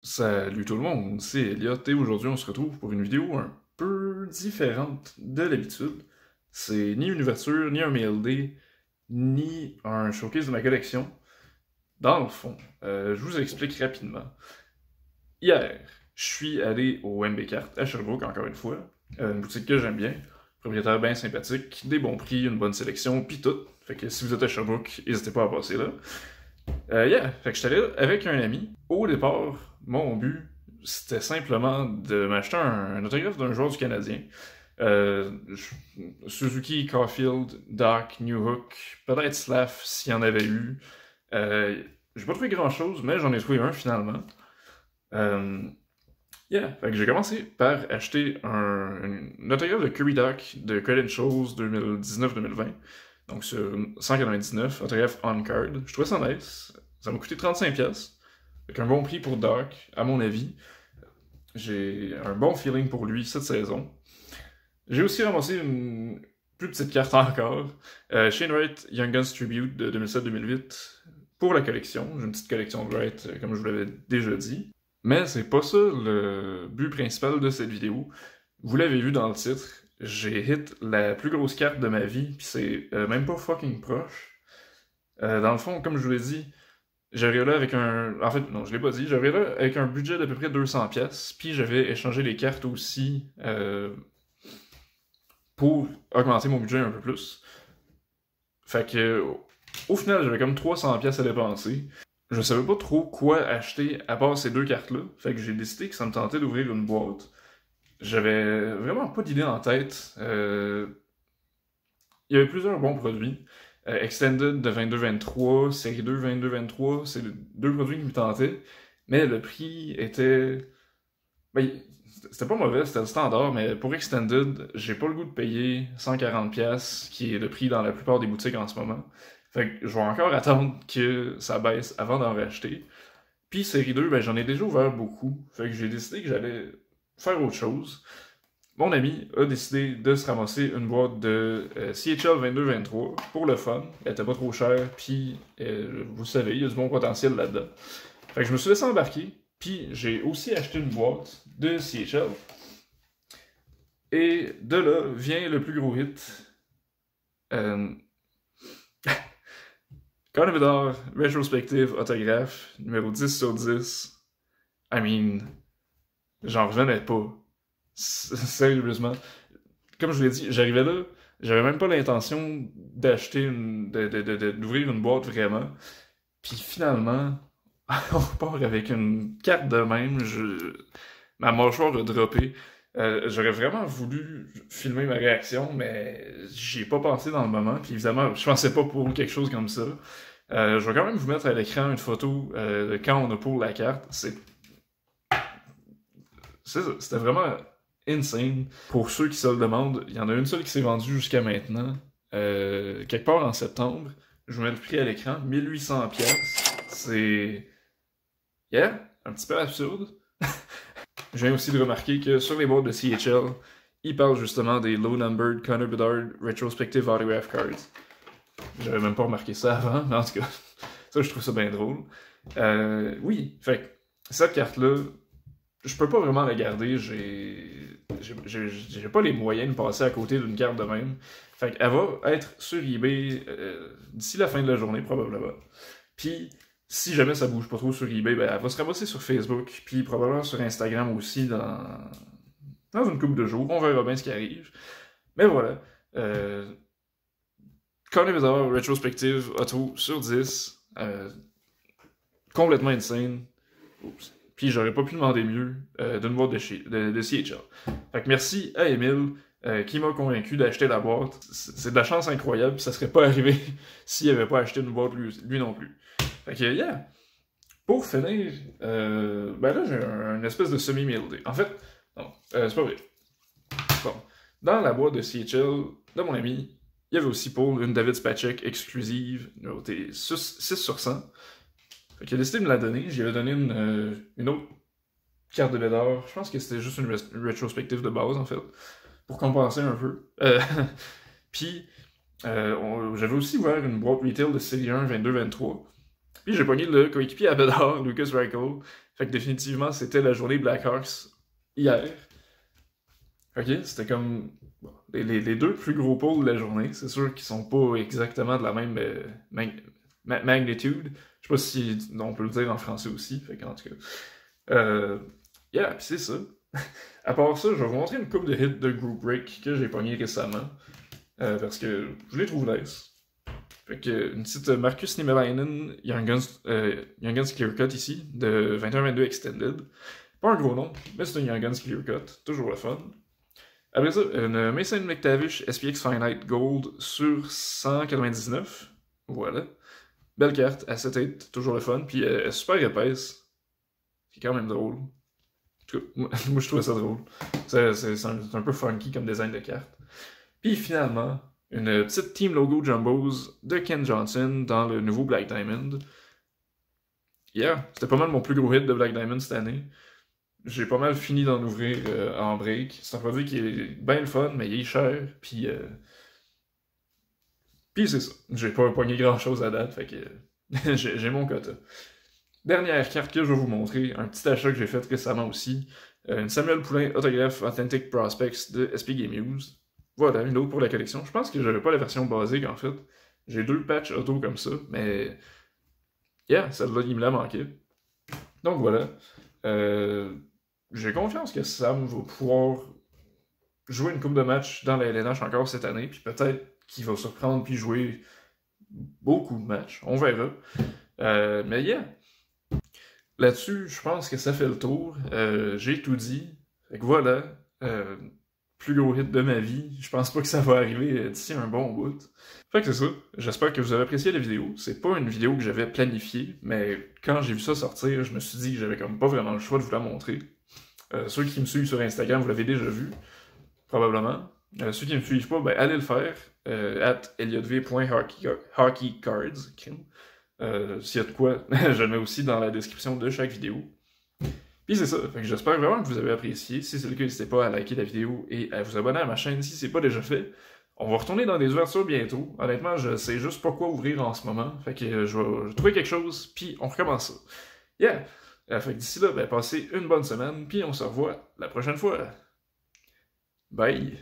Salut tout le monde, c'est Elliot et aujourd'hui on se retrouve pour une vidéo un peu différente de l'habitude. C'est ni une ouverture, ni un MLD, ni un showcase de ma collection. Dans le fond, je vous explique rapidement. Hier, je suis allé au MB Cart à Sherbrooke encore une fois, une boutique que j'aime bien, propriétaire bien sympathique, des bons prix, une bonne sélection, pis tout. Fait que si vous êtes à Sherbrooke, n'hésitez pas à passer là. Fait que j'étais allé avec un ami. Au départ, mon but, c'était simplement de m'acheter un autographe d'un joueur du Canadien. Suzuki, Caulfield, Doc, Newhook, peut-être Slav s'il y en avait eu. J'ai pas trouvé grand-chose, mais j'en ai trouvé un finalement. Fait que j'ai commencé par acheter un autographe de Curry Doc de Credentials 2019-2020. Donc sur 199, autographe on card. Je trouvais ça nice. Ça m'a coûté 35$. Avec un bon prix pour Doc, à mon avis. J'ai un bon feeling pour lui cette saison. J'ai aussi ramassé une plus petite carte encore. Shane Wright Young Guns Tribute de 2007-2008 pour la collection. J'ai une petite collection de Wright, comme je vous l'avais déjà dit. Mais c'est pas ça le but principal de cette vidéo. Vous l'avez vu dans le titre, j'ai hit la plus grosse carte de ma vie, pis c'est même pas fucking proche. Dans le fond, comme je vous l'ai dit, j'arrivais là avec un... En fait, non, je l'ai pas dit, j'arrivais là avec un budget d'à peu près 200$, puis j'avais échangé les cartes aussi pour augmenter mon budget un peu plus. Fait que, au final, j'avais comme 300$ à dépenser. Je savais pas trop quoi acheter à part ces deux cartes-là, fait que j'ai décidé que ça me tentait d'ouvrir une boîte. J'avais vraiment pas d'idée en tête. Il y avait plusieurs bons produits. Extended de 22-23, série 2 22-23, c'est deux produits qui me tentaient. Mais le prix était... Ben, c'était pas mauvais, c'était le standard, mais pour Extended, j'ai pas le goût de payer 140$, qui est le prix dans la plupart des boutiques en ce moment. Fait que je vais encore attendre que ça baisse avant d'en racheter. Puis série 2, ben j'en ai déjà ouvert beaucoup. Fait que j'ai décidé que j'allais faire autre chose. Mon ami a décidé de se ramasser une boîte de CHL 22-23 pour le fun. Elle était pas trop chère, puis vous savez, il y a du bon potentiel là-dedans. Fait que je me suis laissé embarquer, puis j'ai aussi acheté une boîte de CHL. Et de là vient le plus gros hit. Connor Bedard, rétrospective autographe, numéro 10 sur 10. I mean, j'en revenais pas. Sérieusement. Comme je vous l'ai dit, j'arrivais là, j'avais même pas l'intention d'acheter d'ouvrir une boîte vraiment. Puis finalement, on repart avec une carte de même, ma mâchoire a droppé. J'aurais vraiment voulu filmer ma réaction, mais j'y ai pas pensé dans le moment. Puis évidemment, je pensais pas pour quelque chose comme ça. Je vais quand même vous mettre à l'écran une photo de quand on a pour la carte. C'était vraiment insane. Pour ceux qui se le demandent, il y en a une seule qui s'est vendue jusqu'à maintenant, quelque part en septembre. Je vous mets le prix à l'écran, 1800$. C'est... Yeah, un petit peu absurde. Je viens aussi de remarquer que sur les boîtes de CHL, ils parlent justement des low-numbered Connor Bedard Retrospective Autograph Cards. J'avais même pas remarqué ça avant, mais en tout cas, ça je trouve ça bien drôle. Oui, fait que cette carte-là, je peux pas vraiment la garder, j'ai pas les moyens de passer à côté d'une carte de même. Fait qu'elle va être sur eBay d'ici la fin de la journée, probablement. Puis, si jamais ça bouge pas trop sur eBay, ben elle va se ramasser sur Facebook, puis probablement sur Instagram aussi dans une couple de jours. On verra bien ce qui arrive. Mais voilà. Connor Bedard, rétrospective, auto sur 10. Complètement insane. Oups. Puis j'aurais pas pu demander mieux d'une boîte de CHL. Fait que merci à Emile qui m'a convaincu d'acheter la boîte. C'est de la chance incroyable, pis ça serait pas arrivé s'il avait pas acheté une boîte lui non plus. Fait que yeah. Pour finir, ben là j'ai un espèce de semi-mildé. En fait, non, c'est pas vrai. Bon. Dans la boîte de CHL de mon ami, il y avait aussi pour une David Spacek exclusive, notée 6 sur 100. Fait qu'il a décidé de me la donner. J'y avais donné une autre carte de Bédard. Je pense que c'était juste une rétrospective de base, en fait, pour compenser un peu. Puis, j'avais aussi ouvert une boîte retail de série 1 22-23. Puis j'ai pogné le coéquipier à Bédard, Lucas Reichel. Fait que définitivement, c'était la journée Blackhawks hier. Ok, c'était comme bon, les deux plus gros pôles de la journée. C'est sûr qu'ils sont pas exactement de la même magnitude. Je sais pas si on peut le dire en français aussi. Fait qu'en tout cas. Yeah, pis c'est ça. À part ça, je vais vous montrer une couple de hits de Group Break que j'ai pogné récemment. Parce que je les trouve nice. Fait que une petite Marcus Niemelainen, Young Guns Clear Cut ici, de 21-22 Extended. Pas un gros nom, mais c'est un Young Guns Clear Cut, toujours le fun. Après ça, une Mason McTavish SPX Finite Gold sur 199. Voilà. Belle carte, à 7-8, toujours le fun. Puis elle est super épaisse. C'est quand même drôle. En tout cas, moi je trouvais ça drôle. C'est un peu funky comme design de carte. Puis finalement, une petite Team Logo Jumbos de Ken Johnson dans le nouveau Black Diamond. Yeah, c'était pas mal mon plus gros hit de Black Diamond cette année. J'ai pas mal fini d'en ouvrir en break. C'est un produit qui est bien le fun, mais il est cher. Puis c'est ça. J'ai pas pogné grand chose à date, fait que j'ai mon quota. Dernière carte que je vais vous montrer, un petit achat que j'ai fait récemment aussi. Une Samuel Poulain Autograph Authentic Prospects de SP Game News. Voilà, une autre pour la collection. Je pense que j'avais pas la version basique en fait. J'ai 2 patchs auto comme ça, mais yeah, celle-là, il me l'a manqué. Donc voilà. J'ai confiance que Sam va pouvoir jouer une coupe de matchs dans la LNH encore cette année, puis peut-être qu'il va surprendre puis jouer beaucoup de matchs. On verra. Mais yeah. Là-dessus, je pense que ça fait le tour. J'ai tout dit. Fait que voilà. Plus gros hit de ma vie. Je pense pas que ça va arriver d'ici un bon bout. Fait que c'est ça. J'espère que vous avez apprécié la vidéo. C'est pas une vidéo que j'avais planifiée, mais quand j'ai vu ça sortir, je me suis dit que j'avais comme pas vraiment le choix de vous la montrer. Ceux qui me suivent sur Instagram, vous l'avez déjà vu, probablement. Ceux qui me suivent pas, ben allez le faire. @eliotv.hockeycards. S'il y a de quoi, je le mets aussi dans la description de chaque vidéo. Puis c'est ça, fait que j'espère vraiment que vous avez apprécié. Si c'est le cas, n'hésitez pas à liker la vidéo et à vous abonner à ma chaîne si c'est pas déjà fait. On va retourner dans des ouvertures bientôt. Honnêtement, je sais juste pas quoi ouvrir en ce moment. Fait que je vais trouver quelque chose, puis on recommence ça. Yeah! Fait que d'ici là, ben, passez une bonne semaine, puis on se revoit la prochaine fois. Bye!